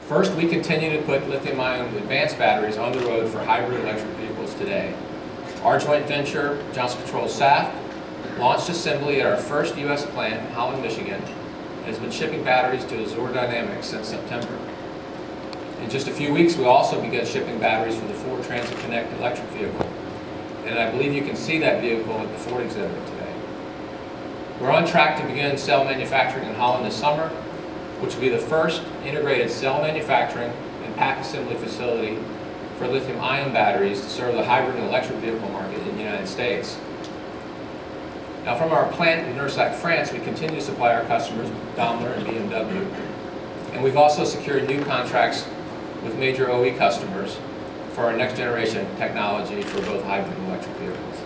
First, we continue to put lithium-ion advanced batteries on the road for hybrid electric vehicles today. Our joint venture, Johnson Controls SAF, launched assembly at our first U.S. plant in Holland, Michigan, and has been shipping batteries to Azure Dynamics since September. In just a few weeks, we also began shipping batteries for the Ford Transit Connect electric vehicle, and I believe you can see that vehicle at the Ford exhibit today. We're on track to begin cell manufacturing in Holland this summer, which will be the first integrated cell manufacturing and pack assembly facility for lithium-ion batteries to serve the hybrid and electric vehicle market in the United States. Now, from our plant in Nersac, France, we continue to supply our customers Daimler and BMW, and we've also secured new contracts with major OE customers for our next generation technology for both hybrid and electric vehicles.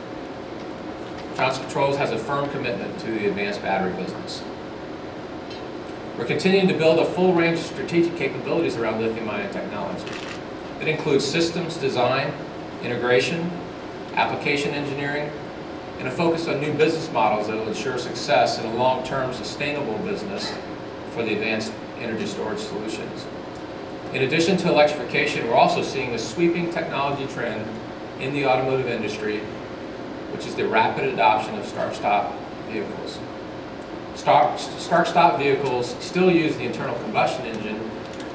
Johnson Controls has a firm commitment to the advanced battery business. We're continuing to build a full range of strategic capabilities around lithium-ion technology. It includes systems design, integration, application engineering, and a focus on new business models that will ensure success in a long-term sustainable business for the advanced energy storage solutions. In addition to electrification, we're also seeing a sweeping technology trend in the automotive industry, which is the rapid adoption of start-stop vehicles. Start-stop vehicles still use the internal combustion engine,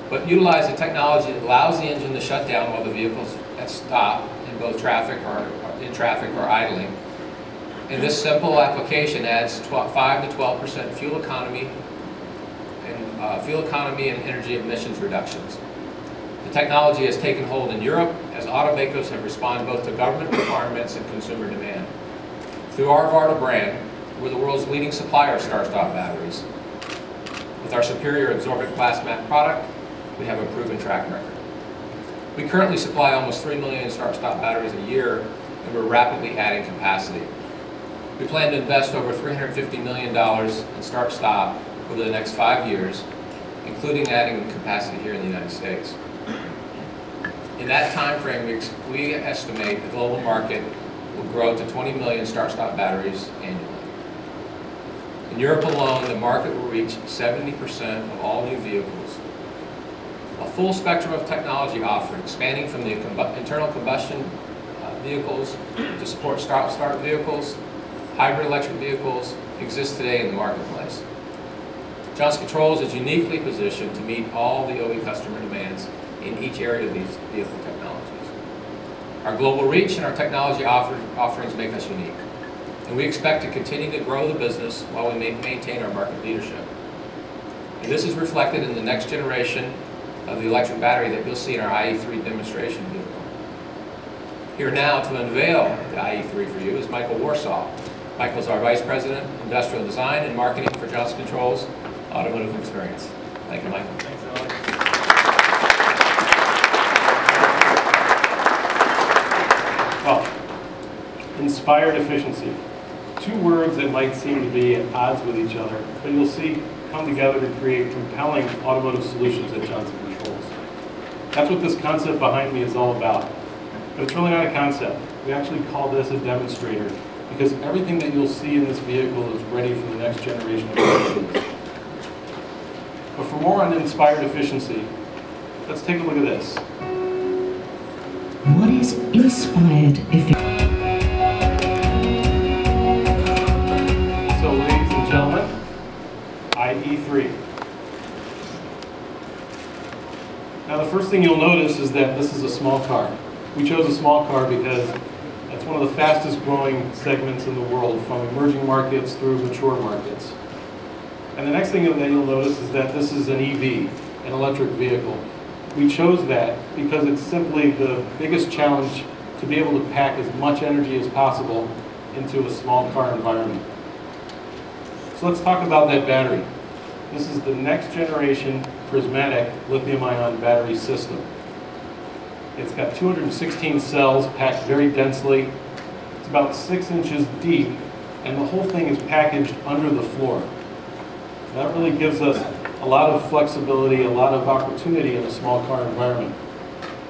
but utilize the technology that allows the engine to shut down while the vehicle's at stop in both traffic or idling. And this simple application adds 5 to 12% fuel economy and energy emissions reductions. The technology has taken hold in Europe as automakers have responded both to government requirements and consumer demand. Through our Varta brand, we're the world's leading supplier of start-stop batteries. With our superior absorbent glass mat product, we have a proven track record. We currently supply almost 3 million start-stop batteries a year, and we're rapidly adding capacity. We plan to invest over $350 million in start-stop over the next 5 years, including adding capacity here in the United States. In that time frame, we estimate the global market will grow to 20 million start-stop batteries annually. In Europe alone, the market will reach 70% of all new vehicles. A full spectrum of technology offerings, spanning from the internal combustion vehicles to support start vehicles, hybrid electric vehicles, exists today in the marketplace. Johnson Controls is uniquely positioned to meet all the OE customer demands in each area of these vehicle technologies. Our global reach and our technology offerings make us unique, and we expect to continue to grow the business while we maintain our market leadership. And this is reflected in the next generation of the electric battery that you'll see in our IE3 demonstration vehicle. Here now to unveil the IE3 for you is Michael Warsaw. Michael's our Vice President, Industrial Design and Marketing for Johnson Controls Automotive Experience. Thank you, Michael. Thanks, Alex. Well, inspired efficiency. Two words that might seem to be at odds with each other, but you'll see come together to create compelling automotive solutions at Johnson Controls. That's what this concept behind me is all about. But it's really not a concept. We actually call this a demonstrator, because everything that you'll see in this vehicle is ready for the next generation of vehicles. But for more on inspired efficiency, let's take a look at this. What is inspired efficiency? So, ladies and gentlemen, IE3. Now, the first thing you'll notice is that this is a small car. We chose a small car because that's one of the fastest growing segments in the world, from emerging markets through mature markets. And the next thing that you'll notice is that this is an EV, an electric vehicle. We chose that because it's simply the biggest challenge to be able to pack as much energy as possible into a small car environment. So let's talk about that battery. This is the next generation prismatic lithium-ion battery system. It's got 216 cells packed very densely. It's about 6 inches deep, and the whole thing is packaged under the floor. That really gives us a lot of flexibility, a lot of opportunity in a small car environment.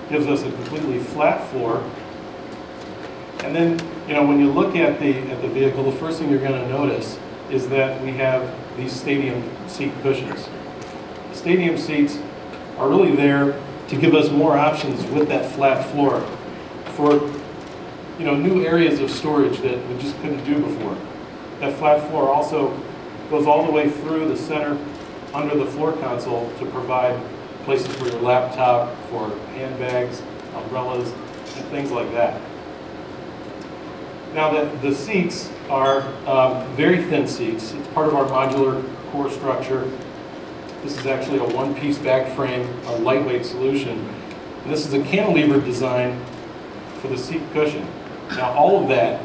Gives us a completely flat floor. And then, when you look at the vehicle, the first thing you're going to notice is that we have these stadium seat cushions. The stadium seats are really there to give us more options with that flat floor for new areas of storage that we just couldn't do before. That flat floor also goes all the way through the center under the floor console to provide places for your laptop, for handbags, umbrellas, and things like that. Now the seats are very thin seats. It's part of our modular core structure. This is actually a one-piece back frame, a lightweight solution. And this is a cantilever design for the seat cushion. Now all of that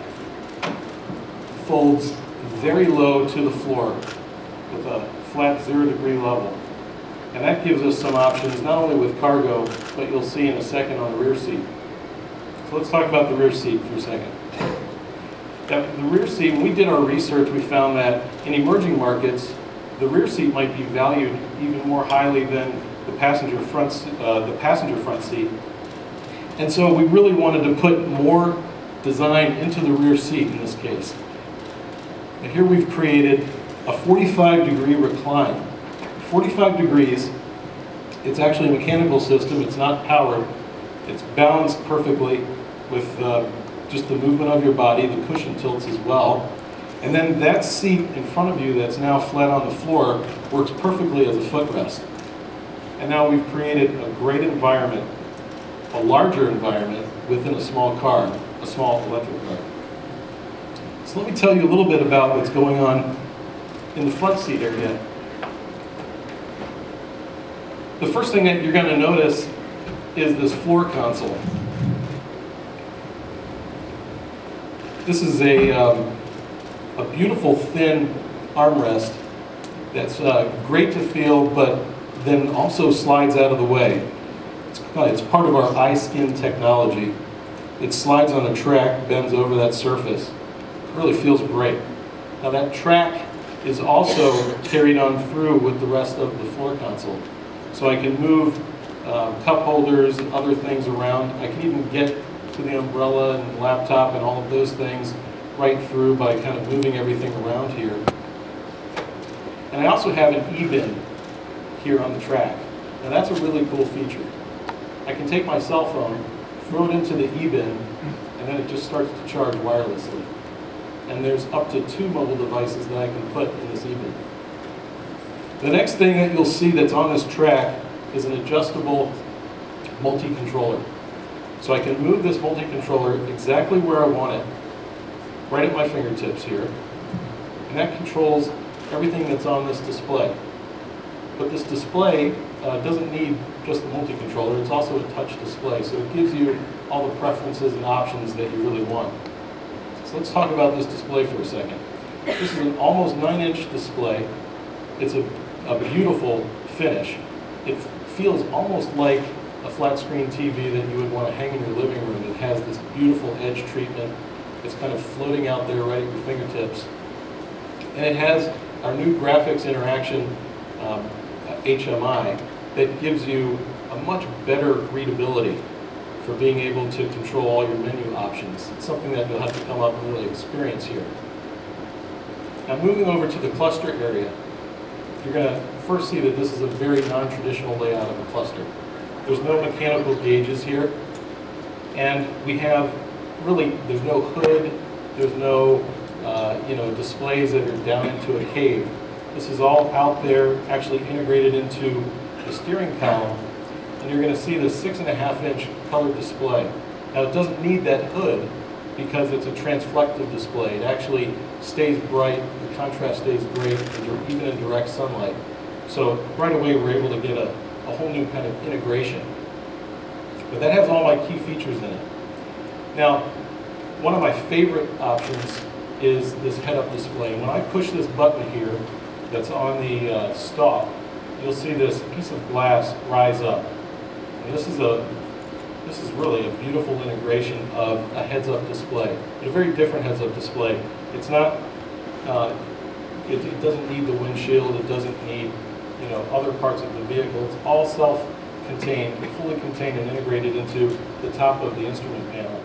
folds very low to the floor with a flat 0-degree level. And that gives us some options, not only with cargo, but you'll see in a second on the rear seat. So let's talk about the rear seat for a second. The rear seat, when we did our research, we found that in emerging markets, the rear seat might be valued even more highly than the passenger front seat. And so we really wanted to put more design into the rear seat in this case. And here we've created a 45-degree recline. 45 degrees, it's actually a mechanical system, it's not powered. It's balanced perfectly with just the movement of your body. The cushion tilts as well. And then that seat in front of you that's now flat on the floor works perfectly as a footrest. And now we've created a great environment, a larger environment within a small car, a small electric car. So let me tell you a little bit about what's going on in the front seat area. The first thing that you're going to notice is this floor console. This is a beautiful thin armrest that's great to feel, but then also slides out of the way. It's part of our iSkin technology. It slides on a track, bends over that surface. It really feels great. Now that track is also carried on through with the rest of the floor console. So I can move cup holders and other things around. I can even get to the umbrella and laptop and all of those things right through by kind of moving everything around here. And I also have an e-bin here on the track. Now that's a really cool feature. I can take my cell phone, throw it into the e-bin, and then it just starts to charge wirelessly. And there's up to 2 mobile devices that I can put in this e-bin. The next thing that you'll see that's on this track is an adjustable multi-controller. So I can move this multi-controller exactly where I want it, right at my fingertips here. And that controls everything that's on this display. But this display doesn't need just the multi-controller, it's also a touch display, so it gives you all the preferences and options that you really want. So let's talk about this display for a second. This is an almost 9-inch display. It's a beautiful finish. It feels almost like a flat screen TV that you would want to hang in your living room. It has this beautiful edge treatment. It's kind of floating out there right at your fingertips. And it has our new graphics interaction HMI that gives you a much better readability for being able to control all your menu options. It's something that you'll have to come up and really experience here. Now moving over to the cluster area, you're going to first see that this is a very non-traditional layout of a cluster. There's no mechanical gauges here, and we have really, there's no hood, there's no displays that are down into a cave. This is all out there, actually integrated into the steering column, and you're going to see this 6.5-inch color display. Now it doesn't need that hood because it's a transflective display. It actually stays bright, the contrast stays great, even in direct sunlight. So right away we're able to get a whole new kind of integration. But that has all my key features in it. Now, one of my favorite options is this head-up display. When I push this button here that's on the stalk, you'll see this piece of glass rise up. And this is really a beautiful integration of a heads-up display. But a very different heads-up display. It's not, it doesn't need the windshield, it doesn't need other parts of the vehicle. It's all self-contained, fully contained and integrated into the top of the instrument panel.